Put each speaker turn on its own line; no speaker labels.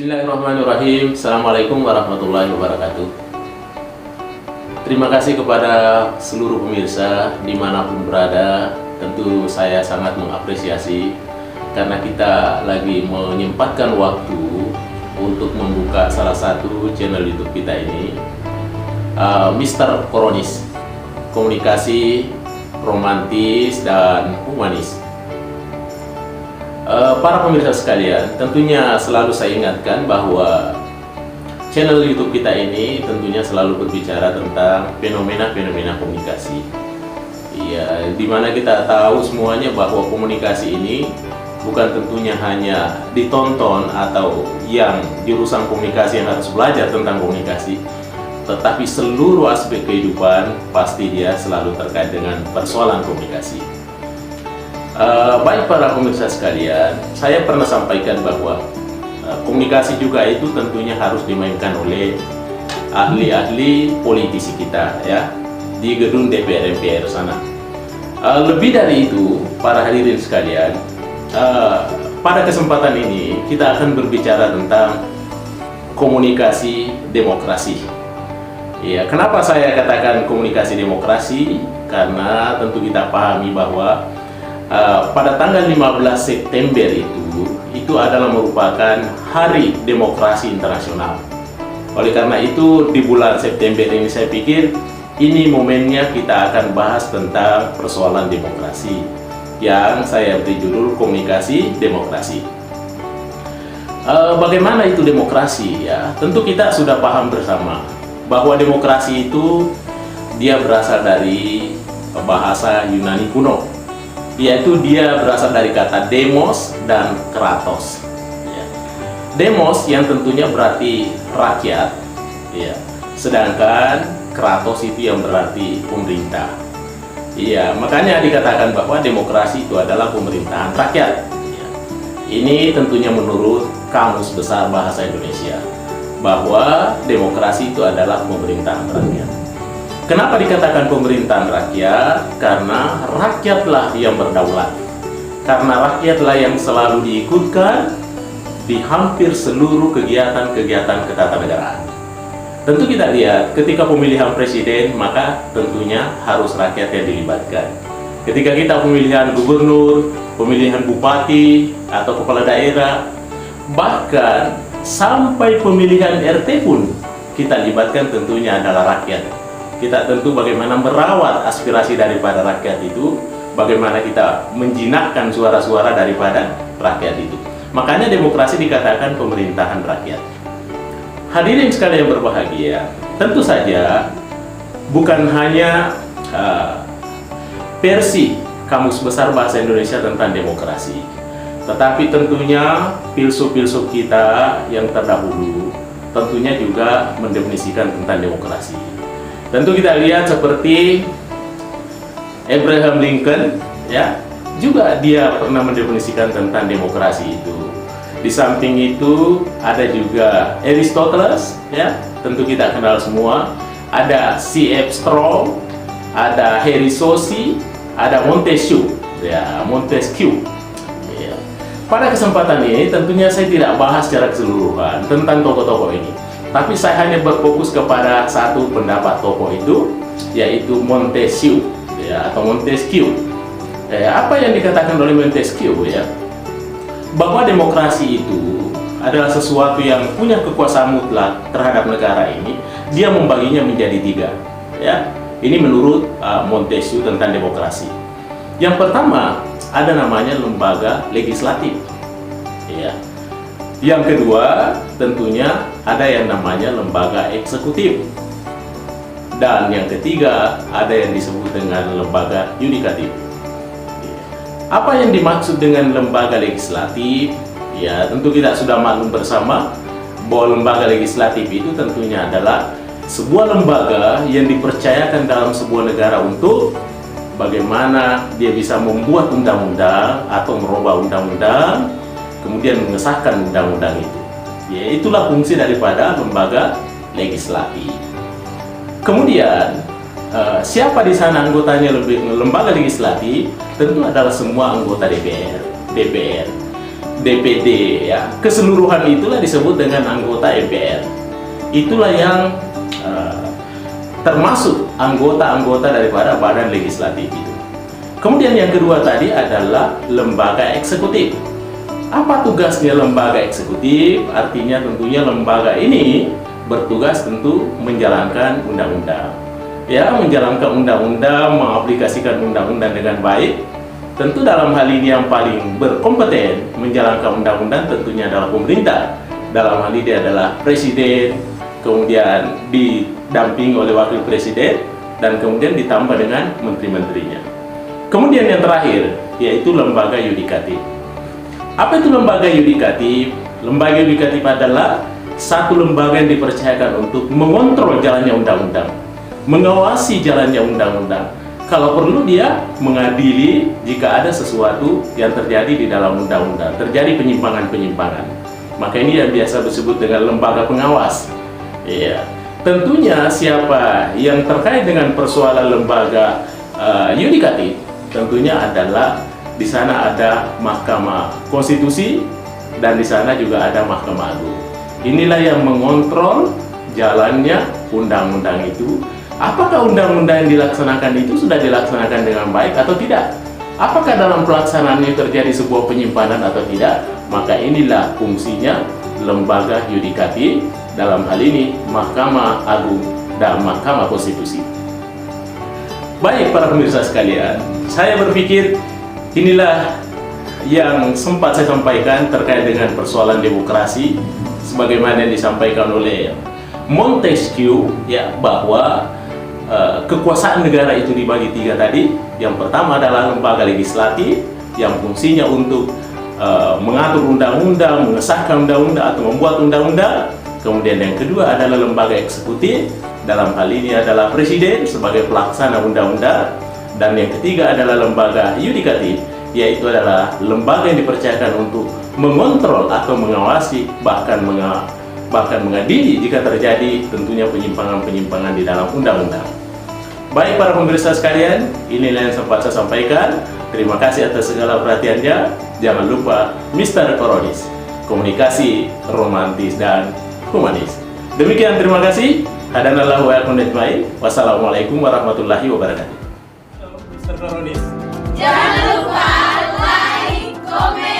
Bismillahirrahmanirrahim. Assalamualaikum warahmatullahi wabarakatuh. Terima kasih kepada seluruh pemirsa dimanapun berada. Tentu saya sangat mengapresiasi karena kita lagi menyempatkan waktu untuk membuka salah satu channel YouTube kita ini, Mr. Koronis, komunikasi romantis dan humanis. Para pemirsa sekalian, tentunya selalu saya ingatkan bahwa channel YouTube kita ini tentunya selalu berbicara tentang fenomena-fenomena komunikasi. Iya, dimana kita tahu semuanya bahwa komunikasi ini bukan tentunya hanya ditonton atau yang jurusan komunikasi yang harus belajar tentang komunikasi, tetapi seluruh aspek kehidupan pasti dia selalu terkait dengan persoalan komunikasi. Baik para pemirsa sekalian, saya pernah sampaikan bahwa komunikasi juga itu tentunya harus dimainkan oleh ahli-ahli politisi kita ya di gedung DPR MPR sana. Lebih dari itu, para hadirin sekalian, pada kesempatan ini kita akan berbicara tentang komunikasi demokrasi. Ya, kenapa saya katakan komunikasi demokrasi? Karena tentu kita pahami bahwa pada tanggal 15 September itu adalah merupakan Hari Demokrasi Internasional. Oleh karena itu di bulan September ini saya pikir ini momennya kita akan bahas tentang persoalan demokrasi yang saya beri judul komunikasi demokrasi. Bagaimana itu demokrasi ya? Tentu kita sudah paham bersama bahwa demokrasi itu dia berasal dari bahasa Yunani kuno, yaitu dia berasal dari kata demos dan kratos ya. Demos yang tentunya berarti rakyat ya, sedangkan kratos itu yang berarti pemerintah. Iya, makanya dikatakan bahwa demokrasi itu adalah pemerintahan rakyat ya. Ini tentunya menurut Kamus Besar Bahasa Indonesia bahwa demokrasi itu adalah pemerintahan rakyat. Kenapa dikatakan pemerintahan rakyat? Karena rakyatlah yang berdaulat. Karena rakyatlah yang selalu diikutkan di hampir seluruh kegiatan-kegiatan ketatanegaraan. Tentu kita lihat ketika pemilihan presiden, maka tentunya harus rakyat yang dilibatkan. Ketika kita pemilihan gubernur, pemilihan bupati atau kepala daerah, bahkan sampai pemilihan RT pun kita libatkan tentunya adalah rakyat. Kita tentu bagaimana merawat aspirasi daripada rakyat itu, bagaimana kita menjinakkan suara-suara daripada rakyat itu. Makanya demokrasi dikatakan pemerintahan rakyat. Hadirin sekalian yang berbahagia, tentu saja bukan hanya versi Kamus Besar Bahasa Indonesia tentang demokrasi, tetapi tentunya filsuf-filsuf kita yang terdahulu tentunya juga mendefinisikan tentang demokrasi. Tentu kita lihat seperti Abraham Lincoln ya, juga dia pernah mendefinisikan tentang demokrasi itu. Di samping itu ada juga Aristoteles ya, tentu kita kenal semua. Ada C.F. Strong, ada Harry Saucy, ada Montesquieu ya, Montesquieu. Ya. Pada kesempatan ini tentunya saya tidak bahas secara keseluruhan tentang tokoh-tokoh ini, tapi saya hanya berfokus kepada satu pendapat tokoh itu, yaitu Montesquieu ya, atau Montesquieu. Apa yang dikatakan oleh Montesquieu ya, bahwa demokrasi itu adalah sesuatu yang punya kekuasaan mutlak terhadap negara ini. Dia membaginya menjadi tiga ya. Ini menurut Montesquieu tentang demokrasi. Yang pertama ada namanya lembaga legislatif ya. Yang kedua tentunya ada yang namanya lembaga eksekutif, dan yang ketiga ada yang disebut dengan lembaga yudikatif. Apa yang dimaksud dengan lembaga legislatif? Ya, tentu kita sudah maklum bersama bahwa lembaga legislatif itu tentunya adalah sebuah lembaga yang dipercayakan dalam sebuah negara untuk bagaimana dia bisa membuat undang-undang atau merubah undang-undang, kemudian mengesahkan undang-undang itu. Ya, itulah fungsi daripada lembaga legislatif. Kemudian siapa di sana anggotanya lembaga legislatif? Tentu adalah semua anggota DPR. DPD, ya, keseluruhan itulah disebut dengan anggota MPR. Itulah yang termasuk anggota-anggota daripada badan legislatif itu. Kemudian yang kedua tadi adalah lembaga eksekutif. Apa tugasnya lembaga eksekutif? Artinya tentunya lembaga ini bertugas tentu menjalankan undang-undang. Ya, menjalankan undang-undang, mengaplikasikan undang-undang dengan baik. Tentu dalam hal ini yang paling berkompeten menjalankan undang-undang tentunya adalah pemerintah. Dalam hal ini adalah presiden, kemudian didampingi oleh wakil presiden, dan kemudian ditambah dengan menteri-menterinya. Kemudian yang terakhir, yaitu lembaga yudikatif. Apa itu lembaga yudikatif? Lembaga yudikatif adalah satu lembaga yang dipercayakan untuk mengontrol jalannya undang-undang, mengawasi jalannya undang-undang. Kalau perlu dia mengadili jika ada sesuatu yang terjadi di dalam undang-undang, terjadi penyimpangan-penyimpangan. Maka ini yang biasa disebut dengan lembaga pengawas. Ya, tentunya siapa yang terkait dengan persoalan lembaga yudikatif, tentunya adalah di sana ada Mahkamah Konstitusi dan di sana juga ada Mahkamah Agung. Inilah yang mengontrol jalannya undang-undang itu. Apakah undang-undang yang dilaksanakan itu sudah dilaksanakan dengan baik atau tidak? Apakah dalam pelaksanaannya terjadi sebuah penyimpanan atau tidak? Maka inilah fungsinya lembaga yudikatif, dalam hal ini Mahkamah Agung dan Mahkamah Konstitusi. Baik para pemirsa sekalian, saya berpikir inilah yang sempat saya sampaikan terkait dengan persoalan demokrasi sebagaimana yang disampaikan oleh Montesquieu, ya, bahwa kekuasaan negara itu dibagi tiga tadi. Yang pertama adalah lembaga legislatif yang fungsinya untuk mengatur undang-undang, mengesahkan undang-undang atau membuat undang-undang. Kemudian yang kedua adalah lembaga eksekutif, dalam hal ini adalah presiden sebagai pelaksana undang-undang. Dan yang ketiga adalah lembaga yudikatif, yaitu adalah lembaga yang dipercayakan untuk mengontrol atau mengawasi, bahkan mengadili jika terjadi tentunya penyimpangan-penyimpangan di dalam undang-undang. Baik para pemirsa sekalian, inilah yang sempat saya sampaikan. Terima kasih atas segala perhatiannya. Jangan lupa Mr. Koronis, komunikasi romantis dan humanis. Demikian, terima kasih. Hadanallahu wa yakum ajmain. Wassalamualaikum warahmatullahi wabarakatuh. Mr. Koronis.
Jangan lupa like, komen,